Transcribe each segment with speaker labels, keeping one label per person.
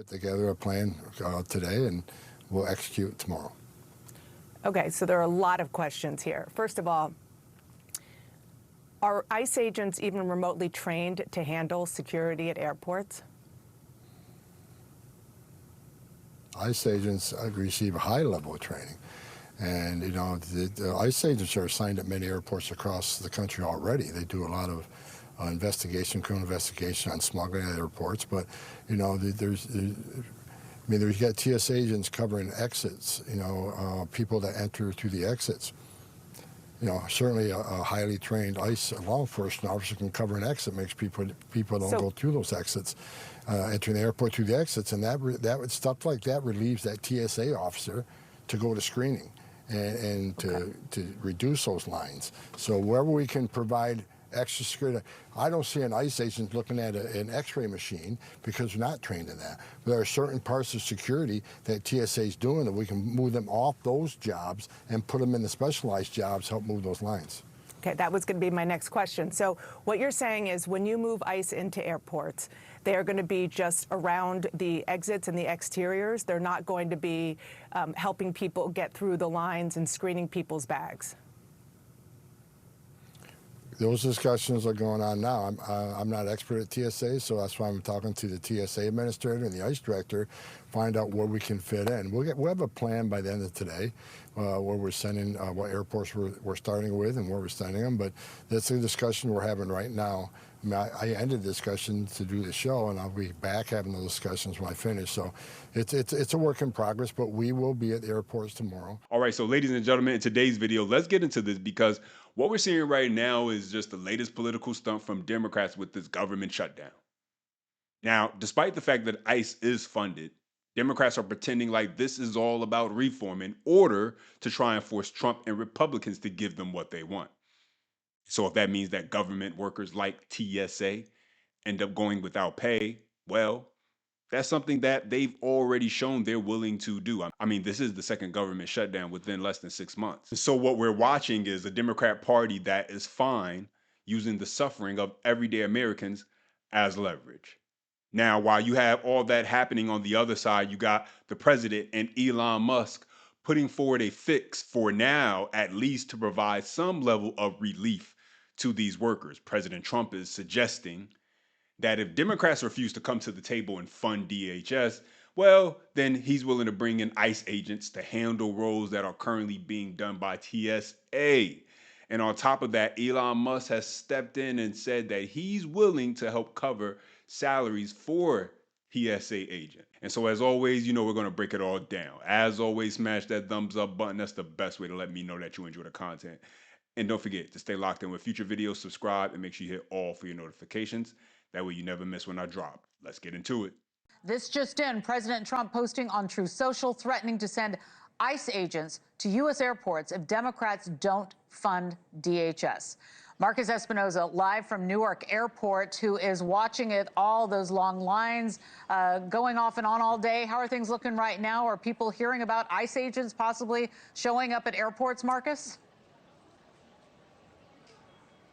Speaker 1: put together a plan today, and we'll execute tomorrow.
Speaker 2: Okay, so there are a lot of questions here. First of all, are ICE agents even remotely trained to handle security at airports?
Speaker 1: ICE agents receive a high level of training. And, you know, the ICE agents are assigned at many airports across the country already. They do a lot of criminal investigation on smuggling at airports. But, you know, there's got TSA agents covering exits, you know, people that enter through the exits. You know, certainly a highly trained ICE law enforcement officer can cover an exit, makes people don't go through those exits, entering the airport through the exits, and that stuff like that relieves that TSA officer to go to screening and to reduce those lines. So wherever we can provide extra security, I don't see an ICE agent looking at an X-ray machine because they're not trained in that. There are certain parts of security that TSA is doing that we can move them off those jobs and put them in the specialized jobs, help move those lines.
Speaker 2: Okay, that was going to be my next question. So what you're saying is when you move ICE into airports, they are going to be just around the exits and the exteriors. They're not going to be helping people get through the lines and screening people's bags.
Speaker 1: Those discussions are going on now. I'm not expert at TSA, so that's why I'm talking to the TSA administrator and the ICE director, find out where we can fit in. We'll have a plan by the end of today where we're sending what airports we're starting with and where we're sending them, but that's a discussion we're having right now. I mean, I ended the discussion to do the show, and I'll be back having those discussions when I finish. So it's a work in progress, but we will be at the airports tomorrow.
Speaker 3: All right, so ladies and gentlemen, in today's video, let's get into this because what we're seeing right now is just the latest political stunt from Democrats with this government shutdown. Now, despite the fact that ICE is funded, Democrats are pretending like this is all about reform in order to try and force Trump and Republicans to give them what they want. So if that means that government workers like TSA end up going without pay, well, that's something that they've already shown they're willing to do. I mean, this is the second government shutdown within less than 6 months. So what we're watching is a Democrat Party that is fine using the suffering of everyday Americans as leverage. Now, while you have all that happening on the other side, you got the president and Elon Musk putting forward a fix for now, at least to provide some level of relief to these workers. President Trump is suggesting that if Democrats refuse to come to the table and fund DHS, well, then he's willing to bring in ICE agents to handle roles that are currently being done by TSA. And on top of that, Elon Musk has stepped in and said that he's willing to help cover salaries for TSA agents. And so as always, you know, we're going to break it all down. As always, smash that thumbs up button. That's the best way to let me know that you enjoy the content. And don't forget to stay locked in with future videos, subscribe, and make sure you hit all for your notifications. That way you never miss when I drop. Let's get into it.
Speaker 4: This just in, President Trump posting on Truth Social, threatening to send ICE agents to U.S. airports if Democrats don't fund DHS. Marcus Espinoza, live from Newark Airport, who is watching it, all those long lines going off and on all day. How are things looking right now? Are people hearing about ICE agents possibly showing up at airports, Marcus?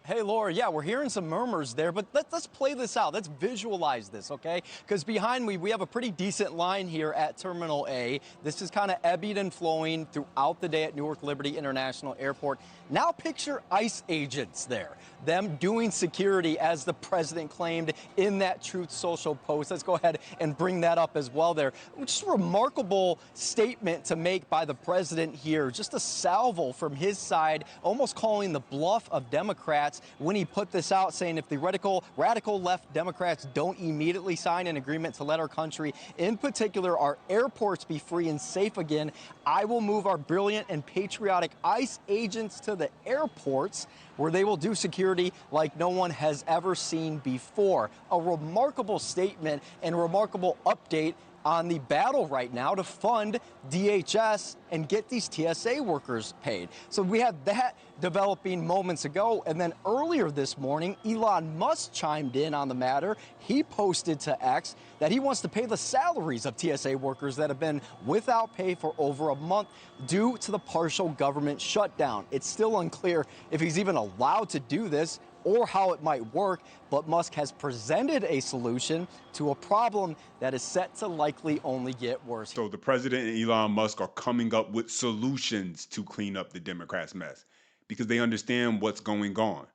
Speaker 5: Hey, Laura, yeah, we're hearing some murmurs there, but let's play this out. Let's visualize this, okay? Because behind me, we have a pretty decent line here at Terminal A. This is kind of ebbing and flowing throughout the day at Newark Liberty International Airport. Now picture ICE agents there, them doing security as the president claimed in that Truth Social post. Let's go ahead and bring that up as well there. Just a remarkable statement to make by the president here. Just a salvo from his side, almost calling the bluff of Democrats when he put this out, saying if the radical left Democrats don't immediately sign an agreement to let our country, in particular our airports, be free and safe again, I will move our brilliant and patriotic ICE agents to the airports where they will do security like no one has ever seen before. A remarkable statement and remarkable update on the battle right now to fund DHS and get these TSA workers paid. So we had that developing moments ago, and then earlier this morning, Elon Musk chimed in on the matter. He posted to X that he wants to pay the salaries of TSA workers that have been without pay for over a month due to the partial government shutdown. It's still unclear if he's even allowed to do this or how it might work, but Musk has presented a solution to a problem that is set to likely only get worse.
Speaker 3: So the president and Elon Musk are coming up with solutions to clean up the Democrats' mess because they understand what's going on.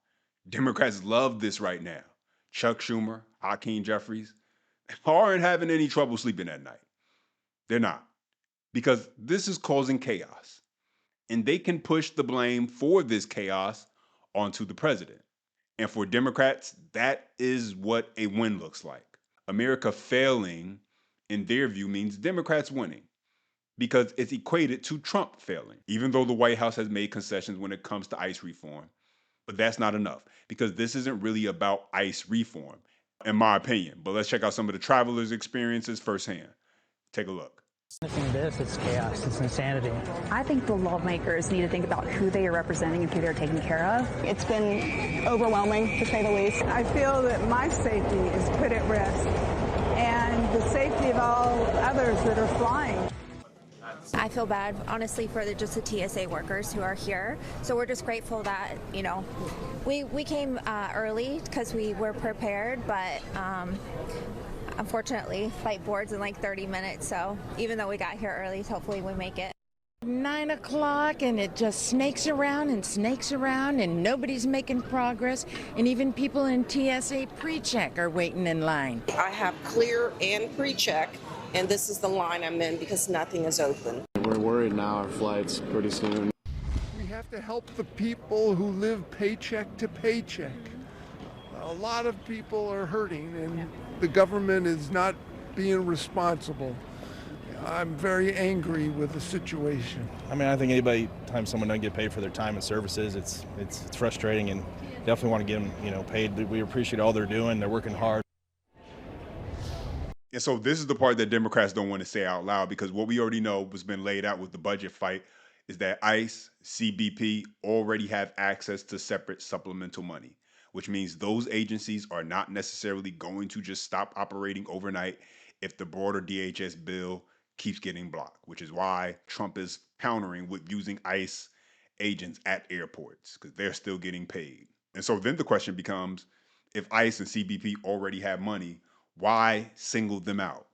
Speaker 3: Democrats love this right now. Chuck Schumer, Hakeem Jeffries aren't having any trouble sleeping at night. They're not, because this is causing chaos. And they can push the blame for this chaos onto the president. And for Democrats, that is what a win looks like. America failing, in their view, means Democrats winning because it's equated to Trump failing, even though the White House has made concessions when it comes to ICE reform. But that's not enough because this isn't really about ICE reform, in my opinion. But let's check out some of the travelers' experiences firsthand. Take a look.
Speaker 6: It's chaos. It's insanity.
Speaker 7: I think the lawmakers need to think about who they are representing and who they're taking care of.
Speaker 8: It's been overwhelming, to say the least.
Speaker 9: I feel that my safety is put at risk and the safety of all others that are flying.
Speaker 10: I feel bad, honestly, for just the TSA workers who are here. So we're just grateful that, we came early because we were prepared, but unfortunately, flight board's in like 30 minutes. So even though we got here early, hopefully we make it.
Speaker 11: 9 o'clock and it just snakes around and nobody's making progress. And even people in TSA pre-check are waiting in line.
Speaker 12: I have clear and pre-check, and this is the line I'm in because nothing is open.
Speaker 13: We're worried now our flight's pretty soon.
Speaker 14: We have to help the people who live paycheck to paycheck. A lot of people are hurting and the government is not being responsible. I'm very angry with the situation.
Speaker 15: I mean, I think anytime someone doesn't get paid for their time and services, it's frustrating, and definitely want to get them, paid. We appreciate all they're doing. They're working hard.
Speaker 3: And so this is the part that Democrats don't want to say out loud, because what we already know has been laid out with the budget fight is that ICE, CBP already have access to separate supplemental money, which means those agencies are not necessarily going to just stop operating overnight if the broader DHS bill keeps getting blocked, which is why Trump is countering with using ICE agents at airports, because they're still getting paid. And so then the question becomes, if ICE and CBP already have money, why single them out?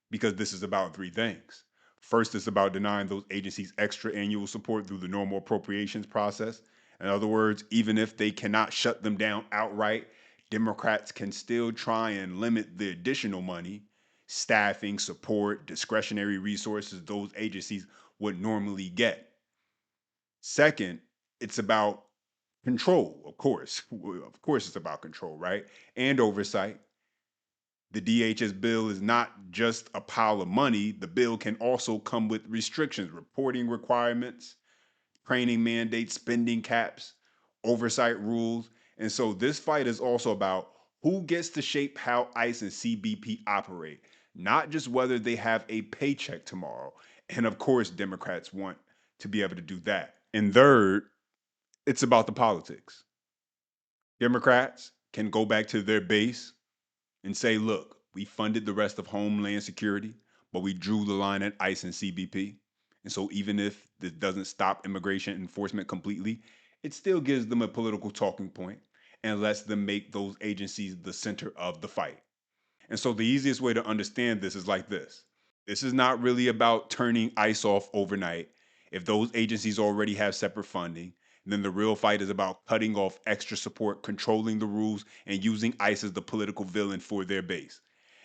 Speaker 3: Because this is about three things. First, it's about denying those agencies extra annual support through the normal appropriations process. In other words, even if they cannot shut them down outright, Democrats can still try and limit the additional money, staffing, support, discretionary resources those agencies would normally get. Second, it's about control, of course. Of course it's about control, right? And oversight. The DHS bill is not just a pile of money. The bill can also come with restrictions, reporting requirements, training mandates, spending caps, oversight rules. And so this fight is also about who gets to shape how ICE and CBP operate, not just whether they have a paycheck tomorrow. And of course, Democrats want to be able to do that. And third, it's about the politics. Democrats can go back to their base and say, look, we funded the rest of Homeland Security, but we drew the line at ICE and CBP. And so even if this doesn't stop immigration enforcement completely, it still gives them a political talking point and lets them make those agencies the center of the fight. And so the easiest way to understand this is like this. This is not really about turning ICE off overnight. If those agencies already have separate funding, then the real fight is about cutting off extra support, controlling the rules, and using ICE as the political villain for their base.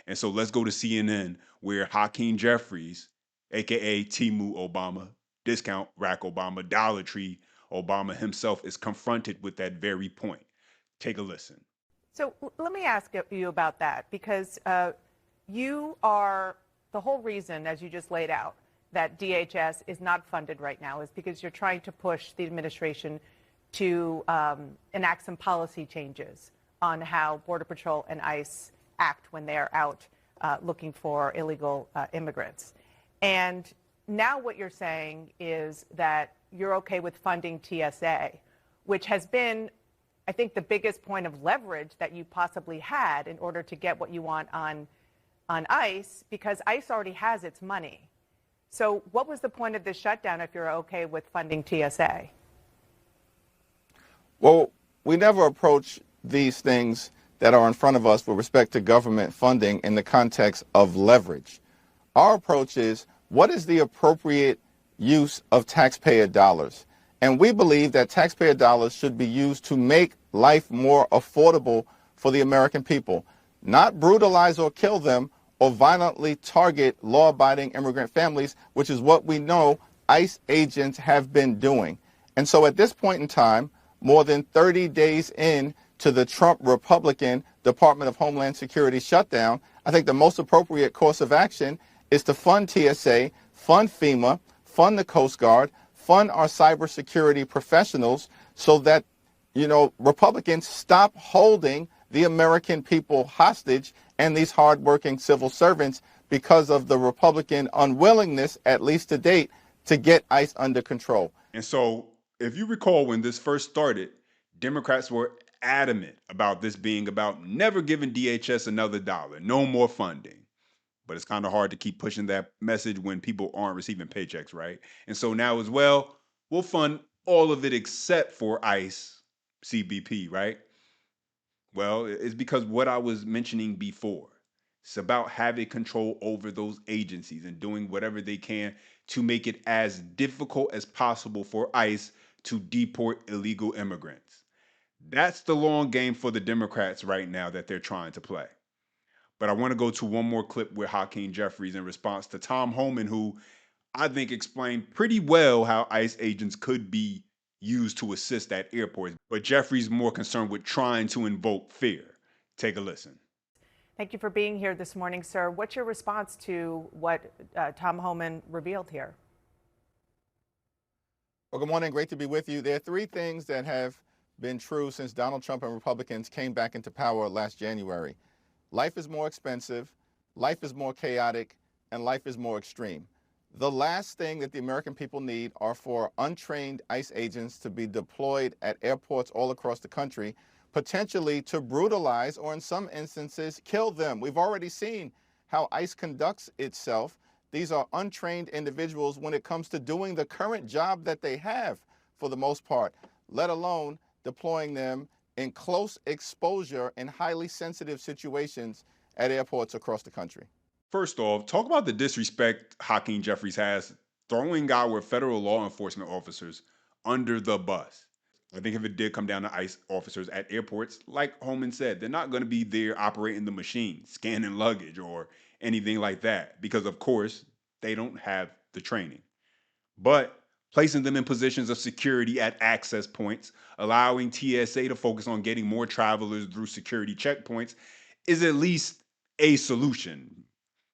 Speaker 3: And so let's go to CNN, where Hakeem Jeffries, aka Timu Obama, discount Rack Obama, Dollar Tree Obama himself, is confronted with that very point. Take a listen.
Speaker 2: So let me ask you about that, because you are the whole reason, as you just laid out, that DHS is not funded right now is because you're trying to push the administration to enact some policy changes on how Border Patrol and ICE act when they're out looking for illegal immigrants. And now what you're saying is that you're okay with funding TSA, which has been, I think, the biggest point of leverage that you possibly had in order to get what you want on ICE, because ICE already has its money. So what was the point of this shutdown if you're okay with funding TSA?
Speaker 16: Well, we never approach these things that are in front of us with respect to government funding in the context of leverage. Our approach is, what is the appropriate use of taxpayer dollars? And we believe that taxpayer dollars should be used to make life more affordable for the American people, not brutalize or kill them or violently target law-abiding immigrant families, which is what we know ICE agents have been doing. And so at this point in time, more than 30 days in to the Trump Republican Department of Homeland Security shutdown, I think the most appropriate course of action is to fund TSA, fund FEMA, fund the Coast Guard, fund our cybersecurity professionals so that, Republicans stop holding the American people hostage and these hardworking civil servants because of the Republican unwillingness, at least to date, to get ICE under control.
Speaker 3: And so, if you recall when this first started, Democrats were adamant about this being about never giving DHS another dollar, no more funding. But it's kind of hard to keep pushing that message when people aren't receiving paychecks, right? And so now as well, we'll fund all of it except for ICE, CBP, right? Well, it's because what I was mentioning before. It's about having control over those agencies and doing whatever they can to make it as difficult as possible for ICE to deport illegal immigrants. That's the long game for the Democrats right now that they're trying to play. But I want to go to one more clip with Hakeem Jeffries in response to Tom Homan, who I think explained pretty well how ICE agents could be used to assist at airports. But Jeffries more concerned with trying to invoke fear. Take a listen.
Speaker 2: Thank you for being here this morning, sir. What's your response to what Tom Homan revealed here?
Speaker 16: Well, good morning. Great to be with you. There are three things that have been true since Donald Trump and Republicans came back into power last January. Life is more expensive, life is more chaotic, and life is more extreme. The last thing that the American people need are for untrained ICE agents to be deployed at airports all across the country, potentially to brutalize or in some instances kill them. We've already seen how ICE conducts itself. These are untrained individuals when it comes to doing the current job that they have for the most part, let alone deploying them in close exposure in highly sensitive situations at airports across the country.
Speaker 3: First off, talk about the disrespect Hakeem Jeffries has throwing our federal law enforcement officers under the bus. I think if it did come down to ICE officers at airports, like Homan said, they're not going to be there operating the machine, scanning luggage or anything like that, because of course they don't have the training. But placing them in positions of security at access points, allowing TSA to focus on getting more travelers through security checkpoints is at least a solution.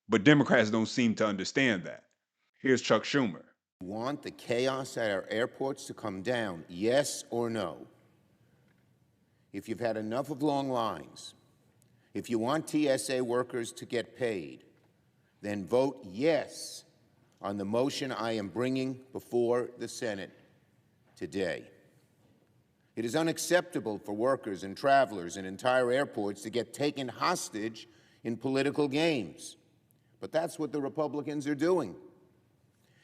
Speaker 3: But Democrats don't seem to understand that. Here's Chuck Schumer.
Speaker 17: Want the chaos at our airports to come down, yes or no? If you've had enough of long lines, if you want TSA workers to get paid, then vote yes on the motion I am bringing before the Senate today. It is unacceptable for workers and travelers in entire airports to get taken hostage in political games. But that's what the Republicans are doing.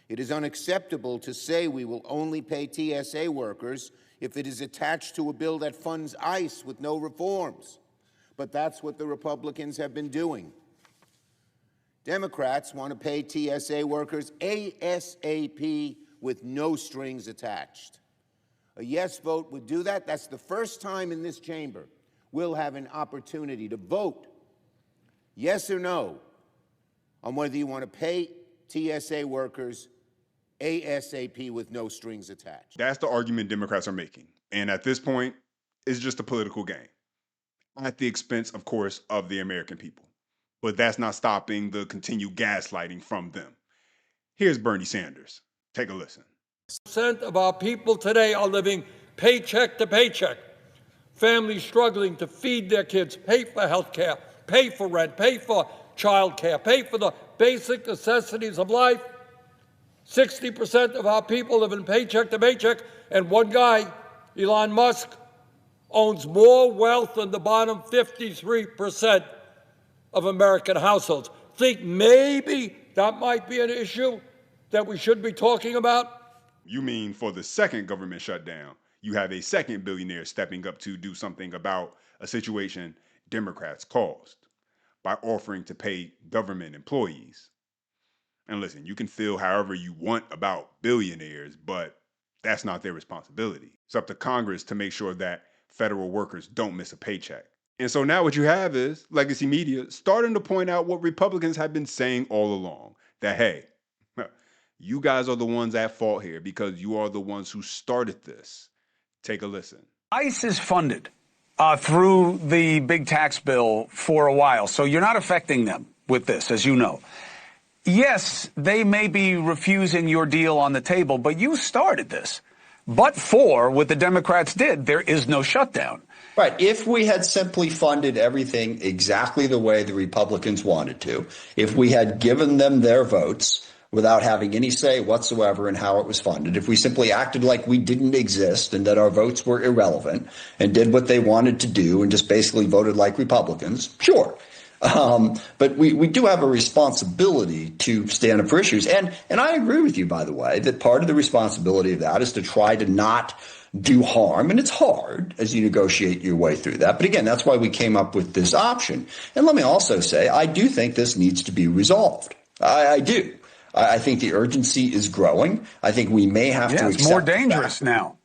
Speaker 17: It is unacceptable to say we will only pay TSA workers if it is attached to a bill that funds ICE with no reforms. But that's what the Republicans have been doing. Democrats want to pay TSA workers ASAP with no strings attached. A yes vote would do that. That's the first time in this chamber we'll have an opportunity to vote yes or no on whether you want to pay TSA workers ASAP with no strings attached.
Speaker 3: That's the argument Democrats are making. And at this point, it's just a political game at the expense, of course, of the American people. But that's not stopping the continued gaslighting from them. Here's Bernie Sanders. Take a listen.
Speaker 18: % of our people today are living paycheck to paycheck. Families struggling to feed their kids, pay for health care, pay for rent, pay for child care, pay for the basic necessities of life. 60% of our people live in paycheck to paycheck, and one guy, Elon Musk, owns more wealth than the bottom 53% of American households. Think maybe that might be an issue that we should be talking about?
Speaker 3: You mean for the second government shutdown? you have a second billionaire stepping up to do something about a situation Democrats caused by offering to pay government employees. And listen, you can feel however you want about billionaires, but that's not their responsibility. It's up to Congress to make sure that federal workers don't miss a paycheck. And so now what you have is legacy media starting to point out what Republicans have been saying all along, that, hey, you guys are the ones at fault here because you are the ones who started this. Take a listen.
Speaker 19: ICE is funded through the big tax bill for a while, so you're not affecting them with this, as you know. Yes, they may be refusing your deal on the table, but you started this. But for what the Democrats did, there is no shutdown.
Speaker 20: Right. If we had simply funded everything exactly the way the Republicans wanted to, if we had given them their votes without having any say whatsoever in how it was funded, if we simply acted like we didn't exist and that our votes were irrelevant and did what they wanted to do and just basically voted like Republicans, sure. But we do have a responsibility to stand up for issues. And I agree with you, by the way, that part of the responsibility of that is to try to not do harm. And it's hard as you negotiate your way through that. But again, that's why we came up with this option. And let me also say, I do think this needs to be resolved. I do. I think the urgency is growing. I think we may have to accept
Speaker 19: it's more dangerous now.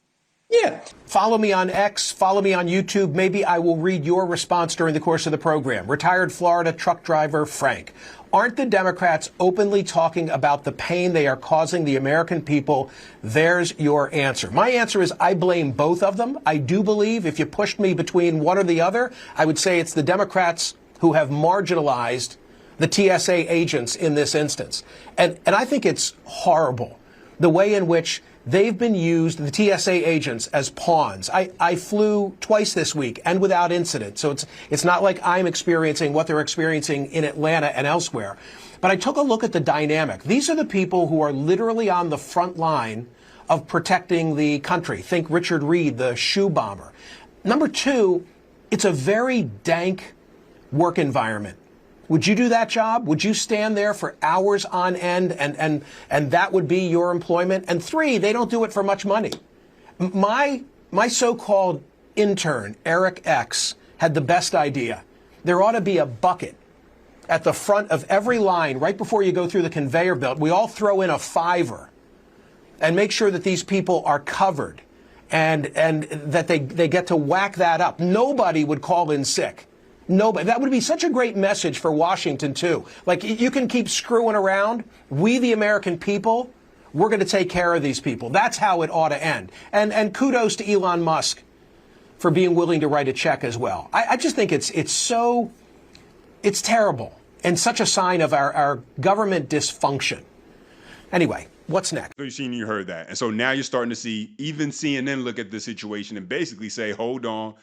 Speaker 20: Yeah.
Speaker 21: Follow me on X, follow me on YouTube. Maybe I will read your response during the course of the program. Retired Florida truck driver Frank. Aren't the Democrats openly talking about the pain they are causing the American people? There's your answer. My answer is I blame both of them. I do believe if you pushed me between one or the other, I would say it's the Democrats who have marginalized the TSA agents in this instance. And I think it's horrible, the way in which they've been used, the TSA agents, as pawns. I flew twice this week and without incident. So it's not like I'm experiencing what they're experiencing in Atlanta and elsewhere. But I took a look at the dynamic. These are the people who are literally on the front line of protecting the country. Think Richard Reed, the shoe bomber. Number two, it's a very dank work environment. Would you do that job? Would you stand there for hours on end and that would be your employment? And three, they don't do it for much money. My so-called intern, Eric X, had the best idea. There ought to be a bucket at the front of every line right before you go through the conveyor belt. We all throw in a $5 and make sure that these people are covered and that they get to whack that up. Nobody would call in sick. Nobody. That would be such a great message for Washington, too. Like, you can keep screwing around. We, the American people, we're going to take care of these people. That's how it ought to end. And kudos to Elon Musk for being willing to write a check as well. I just think it's terrible and such a sign of our government dysfunction. Anyway, what's next?
Speaker 3: So you heard that. And so now you're starting to see even CNN look at the situation and basically say, hold on,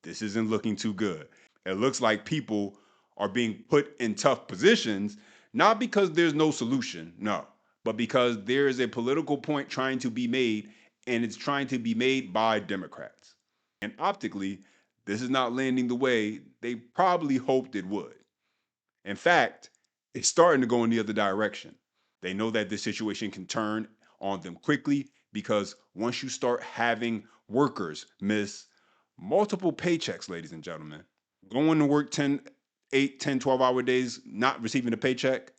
Speaker 3: this isn't looking too good. It looks like people are being put in tough positions, not because there's no solution, no, but because there is a political point trying to be made, and it's trying to be made by Democrats. And optically, this is not landing the way they probably hoped it would. In fact, it's starting to go in the other direction. They know that this situation can turn on them quickly because once you start having workers miss multiple paychecks, ladies and gentlemen, going to work 8, 10, 12-hour days, not receiving a paycheck,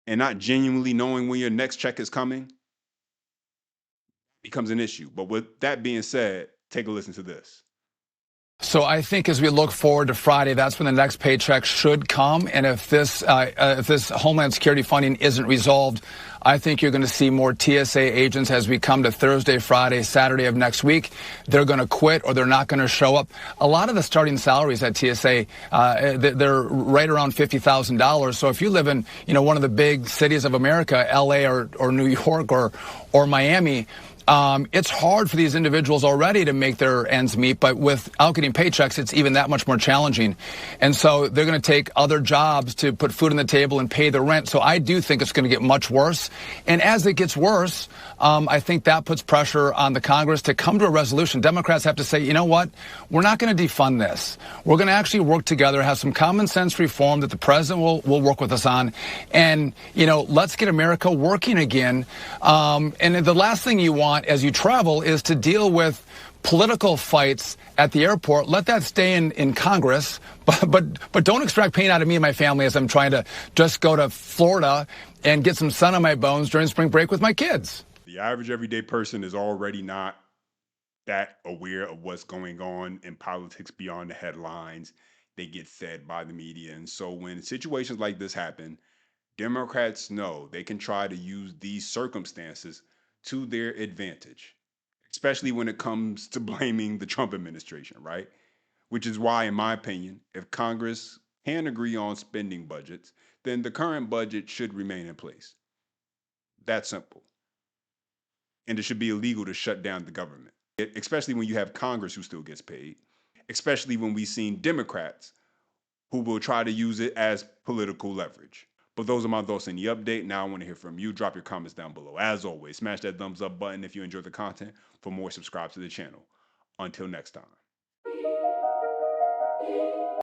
Speaker 3: and not genuinely knowing when your next check is coming, becomes an issue. But with that being said, take a listen to this.
Speaker 22: So I think as we look forward to Friday, that's when the next paycheck should come. And if this Homeland Security funding isn't resolved, I think you're going to see more TSA agents as we come to Thursday, Friday, Saturday of next week. They're going to quit or they're not going to show up. A lot of the starting salaries at TSA, they're right around $50,000. So if you live in, one of the big cities of America, LA or New York or Miami, it's hard for these individuals already to make their ends meet, but without getting paychecks, it's even that much more challenging. And so they're going to take other jobs to put food on the table and pay the rent. So I do think it's going to get much worse. And as it gets worse, I think that puts pressure on the Congress to come to a resolution. Democrats have to say, you know what? We're not going to defund this. We're going to actually work together, have some common sense reform that the president will work with us on. And, let's get America working again. And the last thing you want want as you travel is to deal with political fights at the airport. Let that stay in Congress, but don't extract pain out of me and my family as I'm trying to just go to Florida and get some sun on my bones during spring break with my kids.
Speaker 3: The average everyday person is already not that aware of what's going on in politics beyond the headlines. They get fed by the media. And so when situations like this happen, Democrats know they can try to use these circumstances to their advantage, especially when it comes to blaming the Trump administration, right? Which is why, in my opinion, if Congress can agree on spending budgets, then the current budget should remain in place. That's simple. And it should be illegal to shut down the government, especially when you have Congress who still gets paid, especially when we've seen Democrats who will try to use it as political leverage. But those are my thoughts in the update. Now I want to hear from you. Drop your comments down below. As always, smash that thumbs up button if you enjoy the content. For more, subscribe to the channel. Until next time.